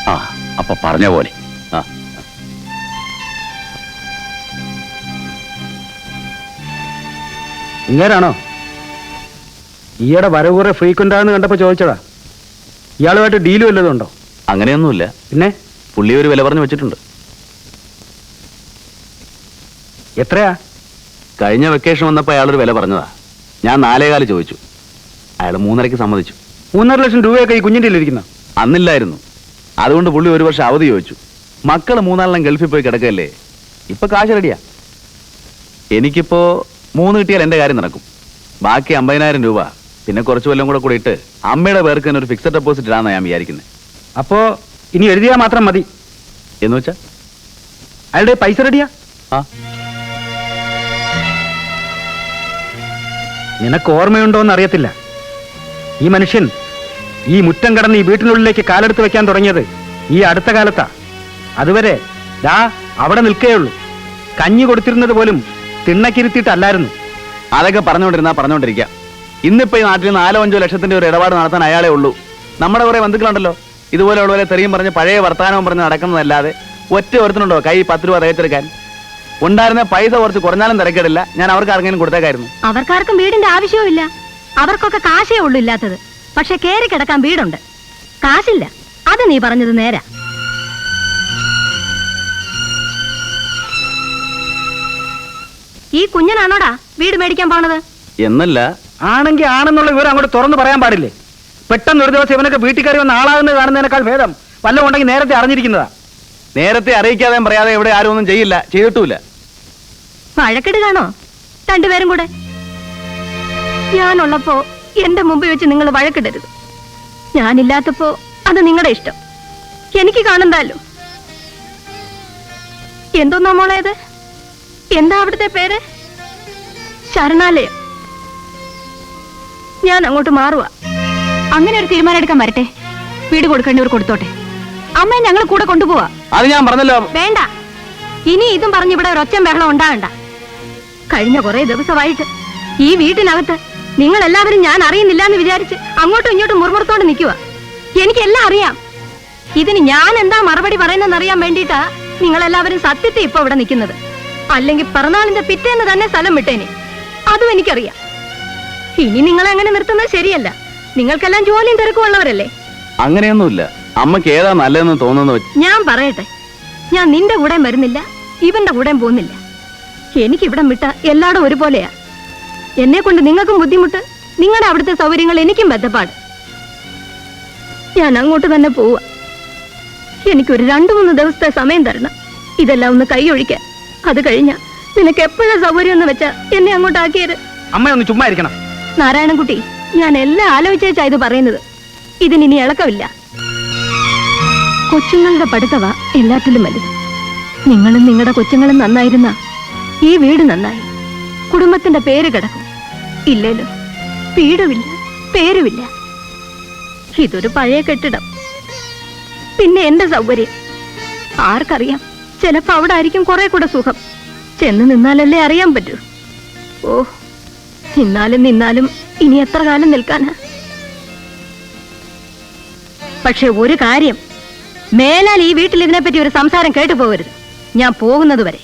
ആ അപ്പൊ പറഞ്ഞ പോലെ. ആ ഇങ്ങനാണോ? ഈയുടെ വരവ് കുറെ ഫ്രീക്വന്റ് ആണെന്ന് കണ്ടപ്പോ ചോദിച്ചടാ. ഇയാളുമായിട്ട് ഡീല് വല്ലതും ഉണ്ടോ? അങ്ങനെയൊന്നുമില്ല. പിന്നെ പുള്ളി ഒരു വില പറഞ്ഞു വെച്ചിട്ടുണ്ട്. എത്രയാ? കഴിഞ്ഞ വെക്കേഷൻ വന്നപ്പോ അയാളൊരു വില പറഞ്ഞതാ. ഞാൻ 4.25 ചോദിച്ചു. അയാൾ 3.5 സമ്മതിച്ചു. 3.5 ലക്ഷം രൂപയൊക്കെ ഈ കുഞ്ഞിൻ്റെ ഇരിക്കുന്ന അന്നില്ലായിരുന്നു. അതുകൊണ്ട് പുള്ളി 1 വർഷം അവധി ചോദിച്ചു. മക്കള് 3 ഗൾഫിൽ പോയി കിടക്കല്ലേ. ഇപ്പൊ കാശ് റെഡിയാ. എനിക്കിപ്പോ 3 കിട്ടിയാൽ എന്റെ കാര്യം നടക്കും. ബാക്കി 50,000 രൂപ പിന്നെ കുറച്ച് കൊല്ലം കൂടെ ഇട്ട് അമ്മയുടെ പേർക്ക് തന്നെ ഒരു ഫിക്സഡ് ഡെപ്പോസിറ്റ് ഇടാന്നാ ഞാൻ വിചാരിക്കുന്നത്. അപ്പോ ഇനി എഴുതിയാ മാത്രം മതി എന്ന് വെച്ചാ അയാളുടെ പൈസ റെഡിയാ? ആ നിനക്ക് ഓർമ്മയുണ്ടോന്ന് അറിയത്തില്ല. ഈ മനുഷ്യൻ ഈ മുറ്റം കടന്ന് ഈ വീട്ടിനുള്ളിലേക്ക് കാലെടുത്ത് വെക്കാൻ തുടങ്ങിയത് ഈ അടുത്ത കാലത്താ. അതുവരെ ദാ അവിടെ നിൽക്കേയുള്ളൂ. കഞ്ഞി കൊടുത്തിരുന്നത് പോലും തിണ്ണക്കിരുത്തിയിട്ടല്ലായിരുന്നു. അതൊക്കെ പറഞ്ഞുകൊണ്ടിരിക്കാം. ഇന്നിപ്പോ ഈ നാട്ടിൽ 4-5 ലക്ഷത്തിന്റെ ഒരു ഇടപാട് നടത്താൻ അയാളെ ഉള്ളൂ. നമ്മുടെ കുറെ ബന്ധുക്കളുണ്ടല്ലോ ഇതുപോലെയുള്ളവരെ തെറിയും പറഞ്ഞ് പഴയ വർത്തമാനവും പറഞ്ഞ് നടക്കുന്നതല്ലാതെ ഒറ്റ ഒരുത്തനുണ്ടോ കൈ 10 രൂപ തയ്ച്ചെടുക്കാൻ? ഉണ്ടായിരുന്ന പൈസ കുറച്ച് കുറഞ്ഞാലും തിരക്കേടില്ല. ഞാൻ അവർക്ക് ആർക്കെങ്കിലും കൊടുത്തേക്കായിരുന്നു. അവർക്കാർക്കും വീടിന്റെ ആവശ്യവുമില്ല. അവർക്കൊക്കെ കാശേ ഉള്ളൂ ഇല്ലാത്തത്. പക്ഷെ കേറി കിടക്കാൻ വീടുണ്ട്, കാശില്ല. അത് നീ പറഞ്ഞത് നേരാ. ഈ കുഞ്ഞനാണോടാ വീട് മേടിക്കാൻ പോണത്? എന്നല്ല. ആണെങ്കിൽ ആണെന്നുള്ള വിവരം അങ്ങോട്ട് തുറന്നു പറയാൻ പാടില്ലേ? പെട്ടെന്ന് ഒരു ദിവസം ഇവനൊക്കെ വീട്ടിൽ കയറി വന്ന ആളാകുന്നത് കാണുന്നതിനേക്കാൾ ഭേദം വല്ലതും ഉണ്ടെങ്കിൽ നേരത്തെ അറിഞ്ഞിരിക്കുന്നതാ. നേരത്തെ അറിയിക്കാതെയും പറയാതെ ഇവിടെ ആരും ഒന്നും ചെയ്യില്ല, ചെയ്തിട്ടുമില്ല. വഴക്കിടുകയാണോ രണ്ടുപേരും കൂടെ? ഞാനുള്ളപ്പോ എന്റെ മുമ്പിൽ വെച്ച് നിങ്ങൾ വഴക്കിടരുത്. ഞാനില്ലാത്തപ്പോ അത് നിങ്ങളുടെ ഇഷ്ടം. എനിക്ക് കാണണ്ടല്ലോ. എന്തോന്നാ മോളേത്? എന്താ അവിടുത്തെ പേര്? ശരണാലയം. ഞാൻ അങ്ങോട്ട് മാറുക. അങ്ങനെ ഒരു തീരുമാനം എടുക്കാൻ വരട്ടെ. വീട് കൊടുക്കേണ്ടവർ കൊടുത്തോട്ടെ. അമ്മയെ ഞങ്ങൾ കൂടെ കൊണ്ടുപോവാ. അത് ഞാൻ പറഞ്ഞല്ലോ. വേണ്ട, ഇനി ഇതും പറഞ്ഞ് ഇവിടെ ഒരൊച്ചം ബഹളം ഉണ്ടാകണ്ട. കഴിഞ്ഞ കുറെ ദിവസമായിട്ട് ഈ വീട്ടിനകത്ത് നിങ്ങൾ എല്ലാവരും ഞാൻ അറിയുന്നില്ല എന്ന് വിചാരിച്ച് അങ്ങോട്ടും ഇങ്ങോട്ടും മുറുമുറുത്തോണ്ട് നിൽക്കുക. എനിക്കെല്ലാം അറിയാം. ഇതിന് ഞാൻ എന്താ മറുപടി പറയുന്നതെന്ന് അറിയാൻ വേണ്ടിയിട്ടാ നിങ്ങളെല്ലാവരും സത്യത്തെ ഇപ്പൊ ഇവിടെ നിൽക്കുന്നത്. അല്ലെങ്കിൽ പിറന്നാളിന്റെ പിറ്റേന്ന് തന്നെ സ്ഥലം വിട്ടേനെ. അതും എനിക്കറിയാം. ഇനി നിങ്ങളെ അങ്ങനെ നിർത്തുന്നത് ശരിയല്ല. നിങ്ങൾക്കെല്ലാം ജോലിയും തിരക്കുള്ളവരല്ലേ. അങ്ങനെയൊന്നുമില്ല. അമ്മക്ക് ഏതാ നല്ലതെന്ന് തോന്നുന്നു. ഞാൻ പറയട്ടെ, ഞാൻ നിന്റെ കൂടെയും വരുന്നില്ല, ഇവന്റെ കൂടെയും പോകുന്നില്ല. എനിക്കിവിടം വിട്ട എല്ലായിടും ഒരുപോലെയാ. എന്നെ കൊണ്ട് നിങ്ങൾക്കും ബുദ്ധിമുട്ട്, നിങ്ങളുടെ അവിടുത്തെ സൗകര്യങ്ങൾ എനിക്കും ബന്ധപ്പാട്. ഞാൻ അങ്ങോട്ട് തന്നെ പോവുക. എനിക്കൊരു 2-3 ദിവസത്തെ സമയം തരണം ഇതെല്ലാം ഒന്ന് കൈയൊഴിക്കാൻ. അത് കഴിഞ്ഞ നിനക്ക് എപ്പോഴാ സൗകര്യം എന്ന് വെച്ചാ എന്നെ അങ്ങോട്ടാക്കിയത്. അമ്മ ഒന്ന് ചുമ്മാ ഇരിക്കണം. നാരായണൻകുട്ടി, ഞാൻ എല്ലാം ആലോചിച്ചാ ഇത് പറയുന്നത്. ഇതിനി ഇളക്കമില്ല. കൊച്ചുങ്ങളുടെ പഠിത്തവാ എല്ലാറ്റിലും വലുത്. നിങ്ങളും നിങ്ങളുടെ കൊച്ചുങ്ങളും നന്നായിരുന്ന ഈ വീട് നന്നായി. കുടുംബത്തിന്റെ പേര് കിടക്കും. ഇല്ലല്ലോ, വീടുമില്ല, പേരുമില്ല. ഇതൊരു പഴയ കെട്ടിടം. പിന്നെ എന്റെ സൗകര്യം ആർക്കറിയാം? ചിലപ്പോ അവിടെ ആയിരിക്കും കുറെ കൂടെ സുഖം. ചെന്ന് നിന്നാലല്ലേ അറിയാൻ പറ്റൂ. ഓ, നിന്നാലും ഇനി എത്ര കാലം നിൽക്കാനാ? പക്ഷെ ഒരു കാര്യം, മേലാൽ ഈ വീട്ടിൽ ഇതിനെപ്പറ്റി ഒരു സംസാരം കേട്ടു പോകരുത്. ഞാൻ പോകുന്നത് വരെ.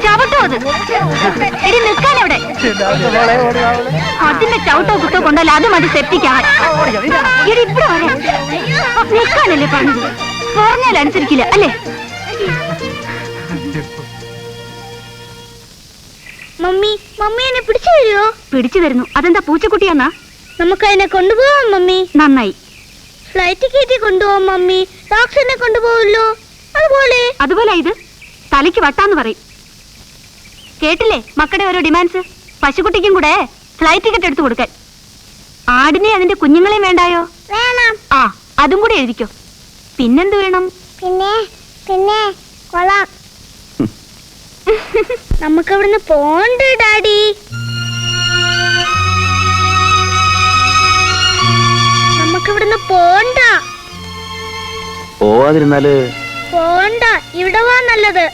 ചവിട്ടോ അത് എടി നിൽക്കാൻ അവിടെ അതിന്റെ ചവിട്ടോ കുത്തോ കൊണ്ടല്ല അത് മതി സെപ്റ്റിക്കാൻ എടി ഇവിടെ വരെ നിൽക്കാനല്ലേ പറഞ്ഞത് പറഞ്ഞാൽ അനുസരിക്കില്ല അല്ലേ മമ്മി മമ്മി എന്നെ പിടിച്ചു തരുമോ? പിടിച്ചു തരുന്നു. അതെന്താ പൂച്ചക്കുട്ടിയാന്നാ? നമുക്ക് അതിനെ കൊണ്ടുപോവാം മമ്മി. നന്നായി. ഫ്ലൈറ്റ് കയറ്റി കൊണ്ടുപോവാം മമ്മി. ഡോക്ടറിനെ കൊണ്ടുപോവല്ലോ. അതുപോലെ ഇത് തലയ്ക്ക് വട്ടാന്ന് പറയും. കേട്ടില്ലേ മക്കളുടെ ഓരോ ഡിമാൻഡ്സ്? പശുക്കുട്ടിക്കും കൂടെ ഫ്ലൈറ്റ് ടിക്കറ്റ് എടുത്തു കൊടുക്കാൻ. ആടിനെ അതിന്റെ കുഞ്ഞുങ്ങളെയും വേണ്ടായോ? വേണം. ആ അതും കൂടി എഴുതിക്കോ. പിന്നെന്ത് വേണം? പിന്നെ കൊള്ളാം. നമുക്ക് ഇവിടുന്ന് പോണ്ട ഡാഡി. നമുക്ക് ഇവിടുന്ന് പോണ്ട. പോവാതിരുന്നാല് പോണ്ട. ഇവിടെ വാ നല്ലത്.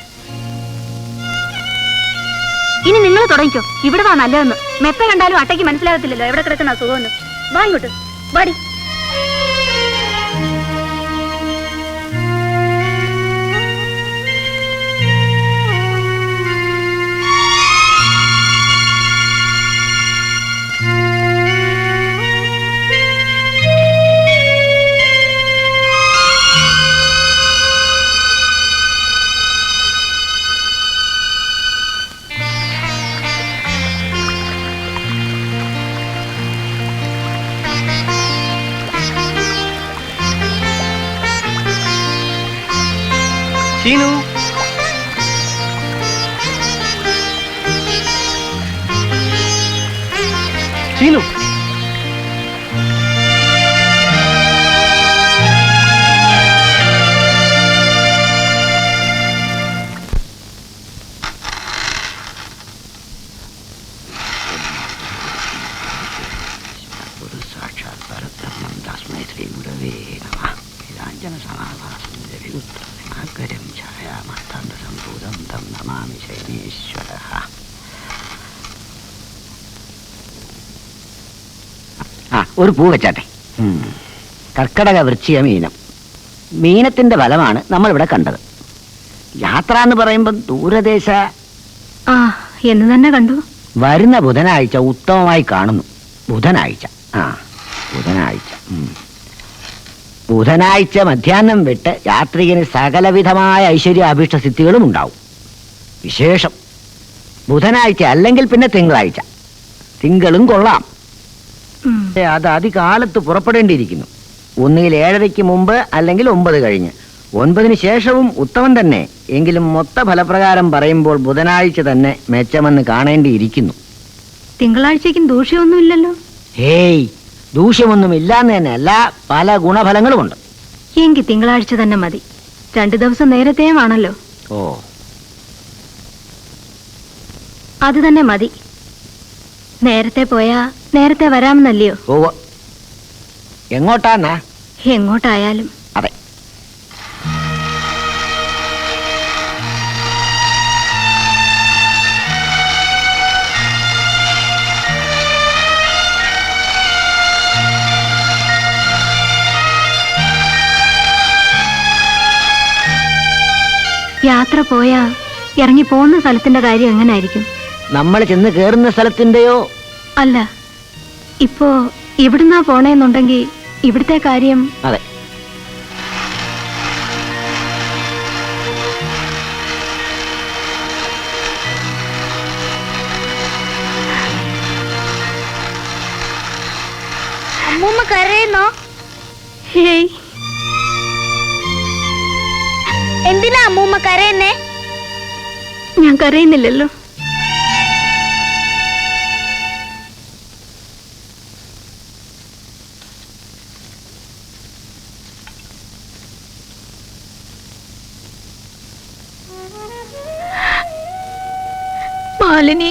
ഇനി നിങ്ങൾ തുടങ്ങിക്കോ. ഇവിടെ വാ നല്ലതെന്ന്. മെത്ത കണ്ടാലും അട്ടയ്ക്ക് മനസ്സിലാകത്തില്ലല്ലോ എവിടെ കിടക്കുന്ന അസുഖമെന്ന്. വാ ഇങ്ങോട്ട് വാടി. ചീനു ചീനു സാക്ഷാത് പരബ്രഹ്മം തസ്മൈ ശ്രീ ഗുരവേ നമഃ. ഇതാഞ്ജന സമാഭാസം ഛായാമർത്തന്തസംഭൂതം തം നമാമി ശൈനേശ്വരഃ. ഒരു പൂ വെച്ചാട്ടെ. കർക്കടക വൃശ്ചിക മീനം. മീനത്തിന്റെ ഫലമാണ് നമ്മളിവിടെ കണ്ടത്. യാത്ര എന്ന് പറയുമ്പോൾ ദൂരദേശ ആ എന്ന് തന്നെ കണ്ടു. വരുന്ന ബുധനാഴ്ച ഉത്തമമായി കാണുന്നു. ബുധനാഴ്ച ബുധനാഴ്ച മധ്യാഹ്നം വിട്ട് യാത്രികന് സകലവിധമായ ഐശ്വര്യ അഭീഷ്ട സിദ്ധികളും ഉണ്ടാവും. വിശേഷം ബുധനാഴ്ച അല്ലെങ്കിൽ പിന്നെ തിങ്കളാഴ്ച. തിങ്കളും കൊള്ളാം. അത് അതികാലത്ത് പുറപ്പെടേണ്ടിയിരിക്കുന്നു. ഒന്നുകിൽ 7:30 മുമ്പ് അല്ലെങ്കിൽ 9 കഴിഞ്ഞ്. 9 ശേഷവും ഉത്തമം തന്നെ. എങ്കിലും മൊത്ത ഫലപ്രകാരം പറയുമ്പോൾ ബുധനാഴ്ച തന്നെ മെച്ചമെന്ന് കാണേണ്ടിയിരിക്കുന്നു. തിങ്കളാഴ്ചക്കും ദൂഷ്യമൊന്നുമില്ലല്ലോ. ഹേയ്, ദൂഷ്യമൊന്നും ഇല്ലാന്ന് തന്നെ അല്ല, പല ഗുണഫലങ്ങളുമുണ്ട്. എങ്കിൽ തിങ്കളാഴ്ച തന്നെ മതി. 2 ദിവസം നേരത്തെയുമാണല്ലോ. ഓ, അത് തന്നെ മതി. നേരത്തെ പോയാ നേരത്തെ വരാമെന്നല്ലയോ? ഓ, എങ്ങോട്ടാന്നാ? എങ്ങോട്ടായാലും. അതെ. യാത്ര പോയാ ഇറങ്ങി പോകുന്ന സ്ഥലത്തിന്റെ കാര്യം എങ്ങനായിരിക്കും? നമ്മൾ ചെന്ന് കേറുന്ന സ്ഥലത്തിന്റെയോ? അല്ല, ഇപ്പോ ഇവിടുന്നാ പോണേന്നുണ്ടെങ്കിൽ ഇവിടുത്തെ കാര്യം. അതെ. അമ്മൂമ്മ കരയുന്നോ? ഹേയ്, എന്തിനാ അമ്മൂമ്മ കരയുന്നേ? ഞാൻ കരയുന്നില്ലല്ലോ. മാലിനി,